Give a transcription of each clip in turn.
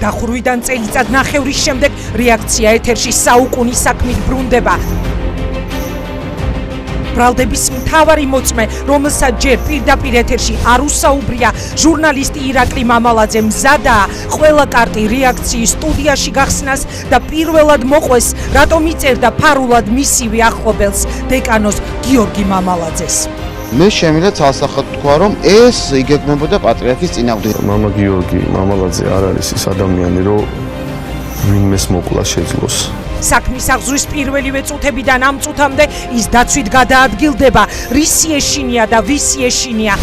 გადახურვიდან წელიწად ნახევრის შემდეგ რეაქცია ეთერში საუკუნის საქმით ბრუნდება. ბრალდების მთავარი მოწმე, რომელსაც ჯერ პირდაპირ ეთერში არ უსაუბრია, ჟურნალისტი ირაკლი მამალაძე მზადაა ყველა კარტი რეაქციის სტუდიაში გახსნას და პირველად მოყვეს, რატომ იწერდა ფარულად მისივე ახლობელს დეკანოს გიორგი მამალაძეს. მე შემიძლია ცალსახად თქვა, რომ ეს იგეგმებოდა პატრიარქის წინააღმდეგ. მამა გიორგი მამალაძე არ არის ის ადამიანი, რომ ვინმეს მოკლა შეძლოს. საქმის აღზრდის პირველივე წუთებიდან ამ წუთამდე ის დაცვით გადაადგილდება, რისი ეშინია და ვისი ეშინია.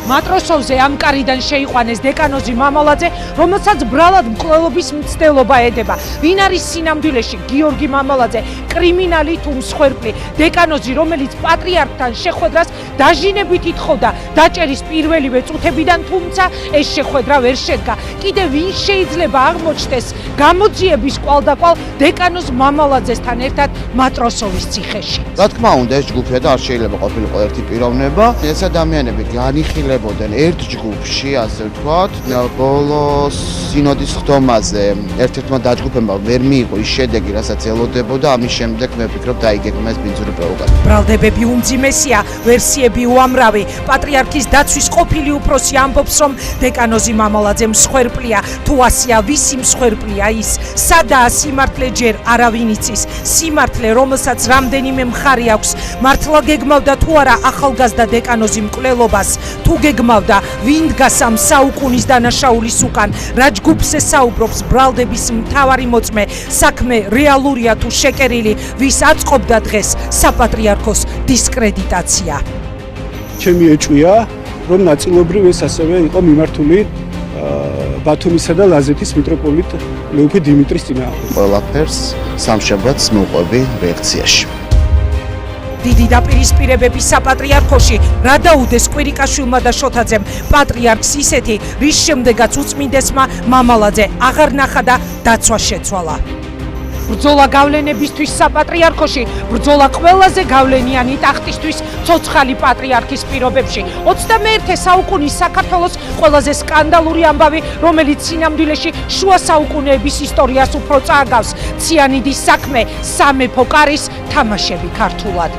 მატროსოვზე ამ კარიდან შეიყვანეს დეკანოზი მამალაძე, რომელსაც ბრალად მკვლელობის მცდელობა ედება. ვინ არის სინამდვილეში გიორგი მამალაძე, კრიმინალი თუ მსხვერპლი? დეკანოზი, რომელიც პატრიარქთან შეხვედრას დაჟინებით ითხოვდა დაჭერის პირველივე წუთებიდან, თუმცა ეს შეხვედრა ვერ შედგა. კიდე ვინ შეიძლება აღმოჩნდეს გამოძიების კვალდაკვალ დეკანოზ მამალაძესთან ერთად მატროსოვის ციხეში? რა თქმა უნდა, ეს ჯგუფია და არ შეიძლება ყოფილიყო ერთი პიროვნება. ეს ადამიანები განიხილებოდნენ ერთ ჯგუფში, ასე ვთქვათ, ბოლო სინოდის ხდომაზე ერთ-ერთმა დაჯგუფებმა ვერ მიიღო ის შედეგი, რასაც ელოდებოდა, ამის შემდეგ მე ვფიქრობ დაიგეგმა ეს ბინძური პროვოკაცია. ბრალდებები უმძიმესია, ვერსიები უამრავი. პატრიარქის დაცვის ყოფილი უფროსი ამბობს, რომ დეკანოზი მამალაძე მსხვერპლია. თუ ასია, ვისი მსხვერპლია ის? სადაა სიმართლე, ჯერ არავინ იცის. სიმართლე, რომელსაც რამდენიმე მხარე აქვს, მართლა გეგმავდა თუ არა ახალგაზრდა დეკანოზი მკვლელობას? თუ გეგმავდა, ვინ დგას ამ საუკუნის დანაშაულის უკან? რა ჯგუფზე საუბრობს ბრალდების მთავარი მოწმე? საქმე რეალურია თუ შეკერილი? ვის აწყობდა დღეს საპატრიარქოს დისკრედიტაცია? ჩემი ეჭვია, რომ ნაწილობრივ ეს ასევე იყო მიმართული ბათუმისა და ლაზეთის მიტროპოლიტ ლეუფე დიმიტრის წინააღმდეგ. ყველაფერს სამშაბათს მოვყვები რეაქციაში. დიდი დაპირისპირებები საპატრიარქოში რა დაუდეს კვირიკაშვილმა და შოთაძემ პატრიარქს ისეთი, რის შემდეგაც უწმინდესმა მამალაძე აღარ ნახა და დაცვა შეცვალა. ბრძოლა გავლენებისთვის საპატრიარქოში, ბრძოლა ყველაზე გავლენიანი ტახტისთვის ცოცხალი პატრიარქის პირობებში. 21 საუკუნის საქართველოს ყველაზე სკანდალური ამბავი, რომელიც სინამდვილეში შუა საუკუნეების ისტორიას უფრო წააგავს. ციანიდის საქმე, სამეფო კარის თამაშები ქართულად.